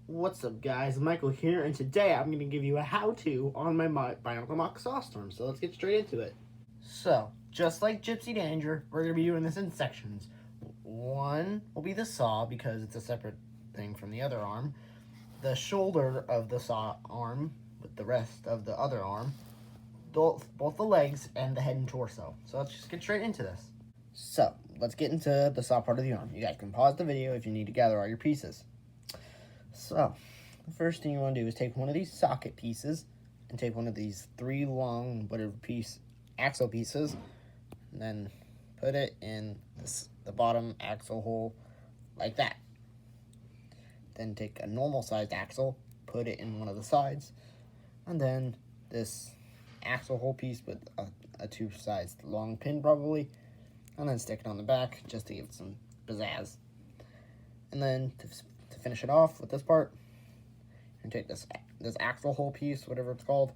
What's up, guys? Michael here, and today I'm going to give you a how-to on my Bionicle M.O.C Sawstorm. So let's get straight into it. So, just like Gypsy Danger, we're going to be doing this in sections. One will be the saw, because it's a separate thing from the other arm. The shoulder of the saw arm with the rest of the other arm. Both the legs and the head and torso. So let's just get straight into this. So, let's get into the saw part of the arm. You guys can pause the video if you need to gather all your pieces. So, the first thing you want to do is take one of these socket pieces and take one of these 3 long axle pieces, and then put it in the bottom axle hole like that. Then take a normal sized axle, put it in one of the sides, and then this axle hole piece with a 2-sized long pin probably, and then stick it on the back just to give it some pizzazz. And then to finish it off with this part, and take this axle hole piece, whatever it's called,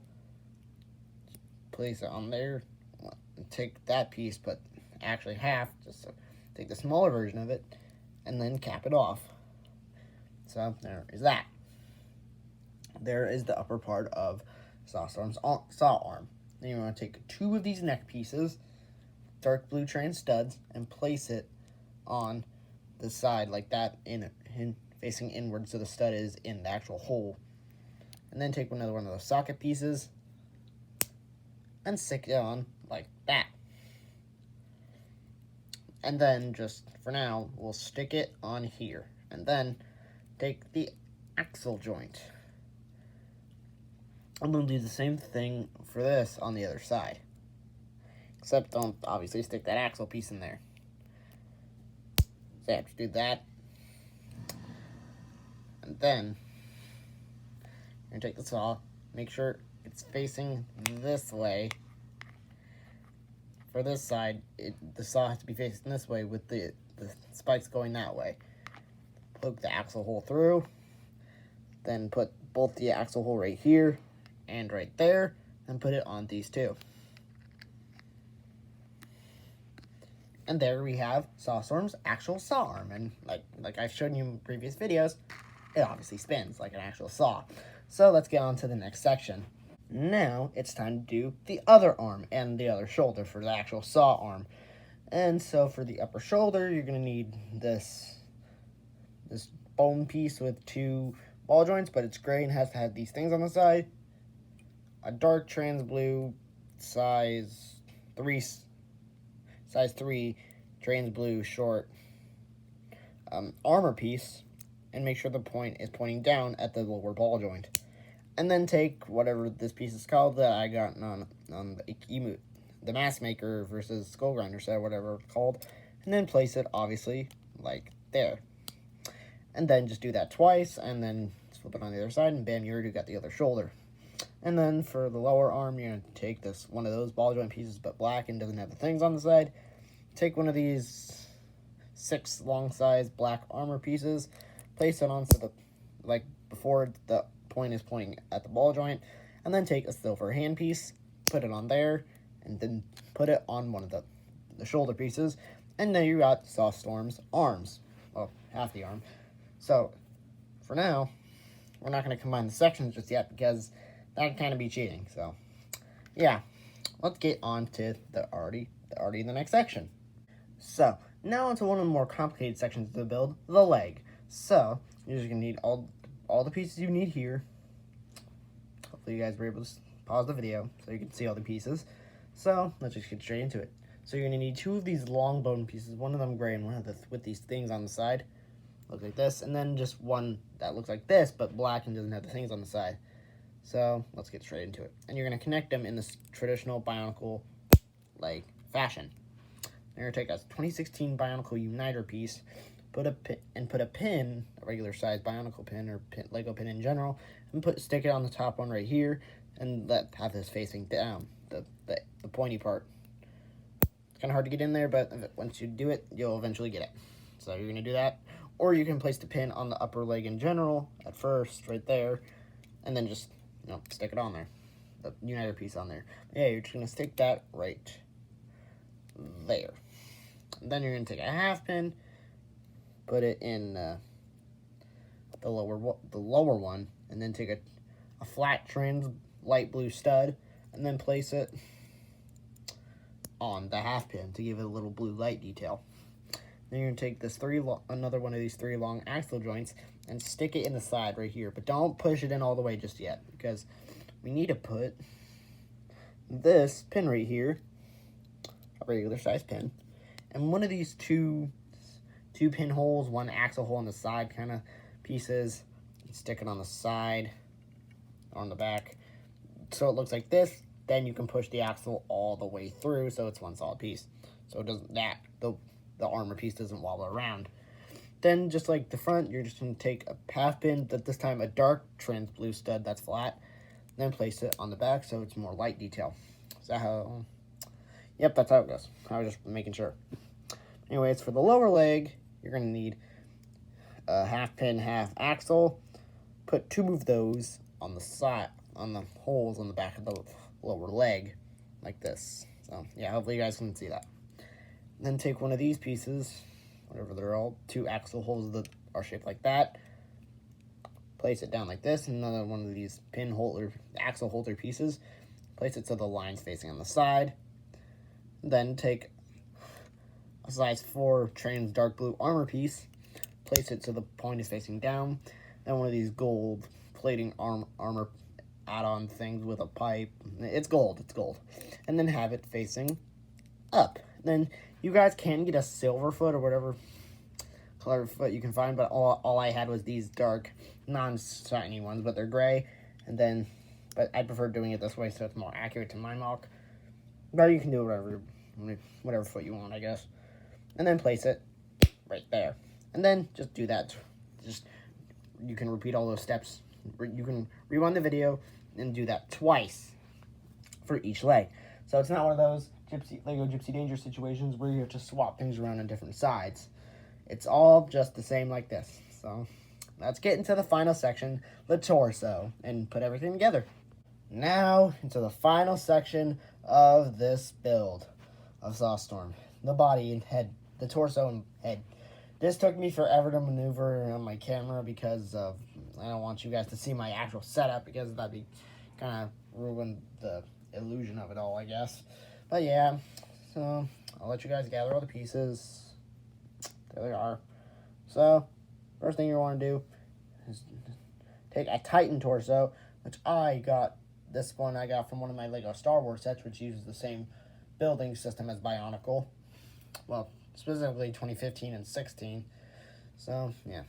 place it on there, take that piece, but actually half, just so take the smaller version of it, and then cap it off. So there is that. There is the upper part of Sawstorm's saw arm. Then you want to take 2 of these neck pieces, dark blue trans studs, and place it on the side like that, facing inward, so the stud is in the actual hole. And then take another one of those socket pieces and stick it on like that. And then, just for now, we'll stick it on here. And then take the axle joint. I'm going to do the same thing for this on the other side. Except don't obviously stick that axle piece in there. So you have to do that. And then you're going to take the saw, make sure it's facing this way. For this side, the saw has to be facing this way with the spikes going that way. Poke the axle hole through, then put both the axle hole right here and right there, and put it on these 2. And there we have Sawstorm's actual saw arm. And like I've shown you in previous videos, it obviously spins like an actual saw. So let's get on to the next section. Now it's time to do the other arm and the other shoulder for the actual saw arm. And so for the upper shoulder, you're going to need this bone piece with 2 ball joints, but it's gray and has to have these things on the side. A dark trans blue size 3 trans blue short armor piece, and make sure the point is pointing down at the lower ball joint. And then take whatever this piece is called that I got on the Mask Maker versus Skull Grinder set, whatever it's called, and then place it obviously like there. And then just do that twice, and then flip it on the other side, and bam, you already got the other shoulder. And then for the lower arm, you're going to take one of those ball joint pieces, but black and doesn't have the things on the side. Take one of these 6 long size black armor pieces, place it on so like before the point is pointing at the ball joint, and then take a silver hand piece, put it on there, and then put it on one of the shoulder pieces, and then you got Sawstorm's arms. Well, half the arm. So, for now, we're not going to combine the sections just yet, because that can kind of be cheating. So, yeah, let's get on to the already in the next section. So, now into one of the more complicated sections of the build, the leg. So, you're just going to need all the pieces you need here. Hopefully you guys were able to pause the video so you can see all the pieces. So, let's just get straight into it. So you're going to need 2 of these long bone pieces, one of them gray and one of with these things on the side. Look like this, and then just one that looks like this, but black and doesn't have the things on the side. So, let's get straight into it. And you're going to connect them in this traditional Bionicle, fashion. You're going to take a 2016 Bionicle Uniter piece, put a pin, a regular size Bionicle pin, or Lego pin in general, and stick it on the top one right here, and have this facing down, the pointy part. It's kind of hard to get in there, but once you do it, you'll eventually get it. So you're going to do that. Or you can place the pin on the upper leg in general at first, right there, and then just, stick it on there. The Uniter piece on there. Yeah, you're just going to stick that right there. And then you're going to take a half pin, put it in the lower one, and then take a flat trans light blue stud, and then place it on the half pin to give it a little blue light detail. Then you're gonna take this another one of these 3 long axle joints and stick it in the side right here, but don't push it in all the way just yet, because we need to put this pin right here, a regular size pin, and one of these two pin holes, one axle hole on the side kind of pieces, stick it on the side, on the back, so it looks like this. Then you can push the axle all the way through, so it's one solid piece. So it doesn't the armor piece doesn't wobble around. Then, just like the front, you're just going to take a half pin, but this time a dark trans blue stud that's flat, then place it on the back so it's more light detail. Is that how? Yep, that's how it goes. I was just making sure. Anyways, for the lower leg, you're going to need a half pin, half axle. Put 2 of those on the side, on the holes on the back of the lower leg, like this. So, yeah, hopefully you guys can see that. Then take one of these pieces, whatever they're all, 2 axle holes that are shaped like that. Place it down like this, and another one of these axle holder pieces. Place it so the line's facing on the side. Then take a size 4 trans dark blue armor piece. Place it so the point is facing down. Then one of these gold plating armor add-on things with a pipe. It's gold. And then have it facing up. Then you guys can get a silver foot or whatever color foot you can find, but all I had was these dark, non-shiny ones, but they're gray. But I prefer doing it this way so it's more accurate to my M.O.C. But you can do whatever foot you want, I guess. And then place it right there. And then just do that. You can repeat all those steps. You can rewind the video and do that twice for each leg. So it's not one of those Lego Gypsy Danger situations where you have to swap things around on different sides. It's all just the same like this. So let's get into the final section, the torso, and put everything together. Now into the final section of this build of Sawstorm. The body and head, the torso and head. This took me forever to maneuver on my camera because I don't want you guys to see my actual setup, because that'd be kind of ruin the illusion of it all, I guess. But yeah, so I'll let you guys gather all the pieces. There they are. So, first thing you want to do is take a Titan torso, which this one I got from one of my Lego Star Wars sets, which uses the same building system as Bionicle. Well, specifically 2015 and 16. So, yeah.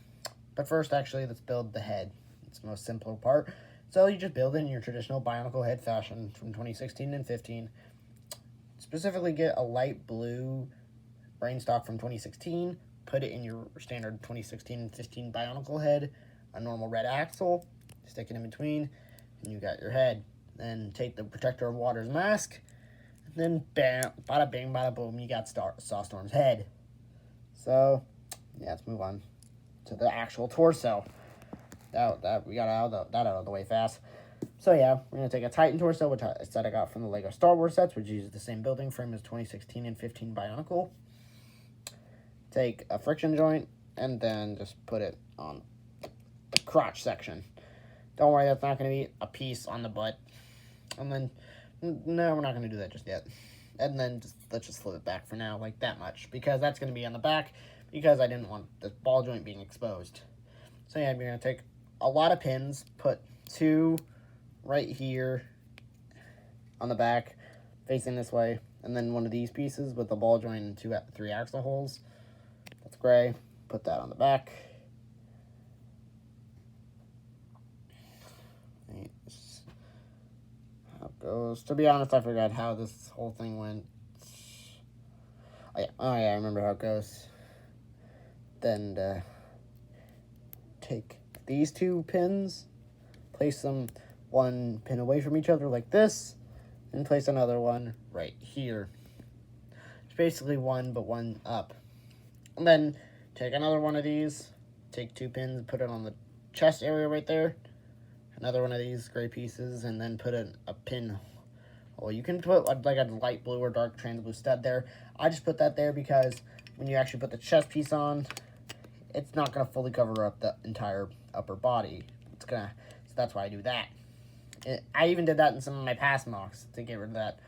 But first, actually, let's build the head. It's the most simple part. So, you just build it in your traditional Bionicle head fashion from 2016 and 15. Specifically, get a light blue brain stock from 2016. Put it in your standard 2016 and 15 Bionicle head. A normal red axle. Stick it in between. And you got your head. Then take the Protector of Waters mask. And then, bam, bada bing, bada boom, you got Sawstorm's head. So, yeah, let's move on to the actual torso. We got that out of the way fast. So yeah, we're going to take a Titan torso, which I said I got from the Lego Star Wars sets, which uses the same building frame as 2016 and 15 Bionicle. Take a friction joint, and then just put it on the crotch section. Don't worry, that's not going to be a piece on the butt. And then, no, we're not going to do that just yet. And then, let's just flip it back for now, like that much, because that's going to be on the back, because I didn't want the ball joint being exposed. So yeah, we're going to take a lot of pins, put 2 right here on the back, facing this way, and then one of these pieces with the ball joint and 3 axle holes. That's gray. Put that on the back. How it goes. To be honest, I forgot how this whole thing went. Oh yeah, I remember how it goes. Then take these 2 pins, place them 1 pin away from each other like this, and place another one right here. It's basically 1, but 1 up. And then take another one of these, take 2 pins, put it on the chest area right there, another one of these gray pieces, and then put a pin. Well, you can put like a light blue or dark trans blue stud there. I just put that there because when you actually put the chest piece on, it's not going to fully cover up the entire upper body. So that's why I do that. I even did that in some of my past mocks to get rid of that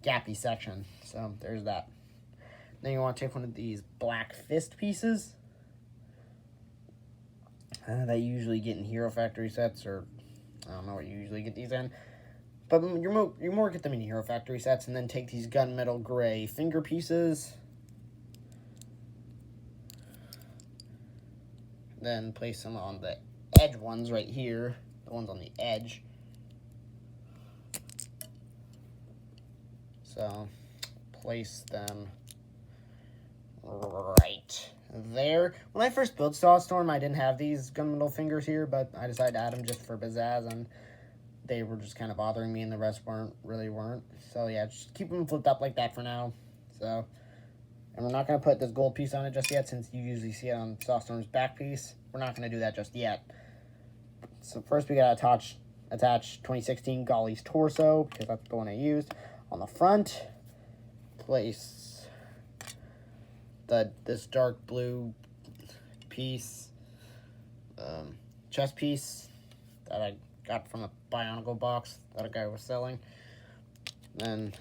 gappy section. So there's that. Then you want to take one of these black fist pieces that you usually get in Hero Factory sets, or I don't know what you usually get these in. But you more get them in Hero Factory sets, and then take these gunmetal gray finger pieces. Then place them on the edge ones right here, the ones on the edge. So place them right there. When I first built Sawstorm, I didn't have these gunmetal fingers here, but I decided to add them just for pizzazz, and they were just kind of bothering me, and the rest really weren't. So yeah, just keep them flipped up like that for now. So, and we're not going to put this gold piece on it just yet, since you usually see it on Sawstorm's back piece. We're not going to do that just yet. So first we got to attach 2016 Golly's torso, because that's the one I used. On the front, place this dark blue piece, chest piece that I got from a Bionicle box that a guy was selling. Then,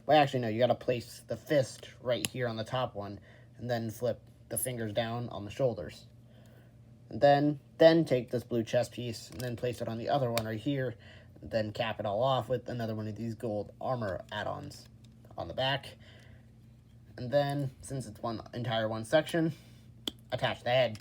well, actually no, you got to place the fist right here on the top one, and then flip the fingers down on the shoulders. And then take this blue chest piece and then place it on the other one right here, and then cap it all off with another one of these gold armor add-ons on the back. And then, since it's one section, attach the head.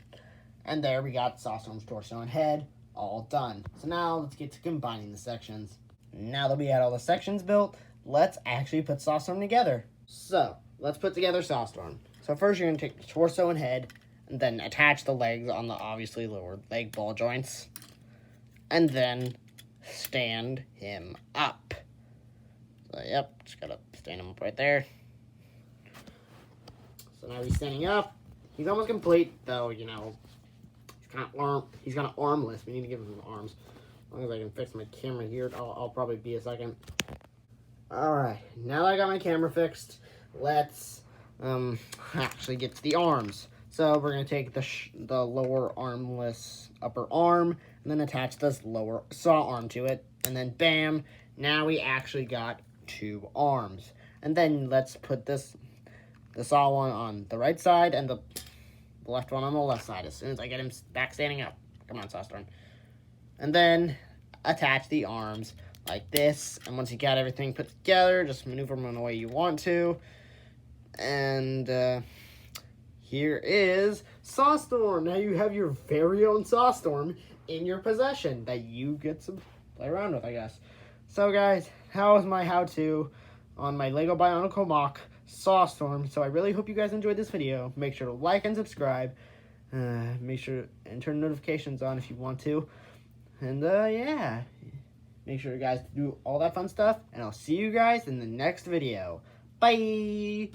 And there we got Sawstorm's torso and head all done. So now let's get to combining the sections. Now that we had all the sections built, let's actually put Sawstorm together. So let's put together Sawstorm. So first you're going to take the torso and head, and then attach the legs on the obviously lower leg ball joints. And then stand him up. So yep, just got to stand him up right there. So now he's standing up. He's almost complete, though, you know, he's kind of armless. We need to give him some arms. As long as I can fix my camera here, I'll probably be a second. Alright, now that I got my camera fixed, let's actually get to the arms. So we're going to take the lower armless upper arm, and then attach this lower saw arm to it, and then bam, now we actually got 2 arms. And then let's put the saw one on the right side, and the left one on the left side, as soon as I get him back standing up. Come on, Sawstorm. And then attach the arms like this, and once you got everything put together, just maneuver them in the way you want to. And here is Sawstorm. Now you have your very own Sawstorm in your possession that you get to play around with, I guess. So guys, how was my how-to on my Lego Bionicle MOC Sawstorm? So I really hope you guys enjoyed this video. Make sure to like and subscribe. Make sure and turn notifications on if you want to. And yeah, make sure you guys do all that fun stuff. And I'll see you guys in the next video. Bye!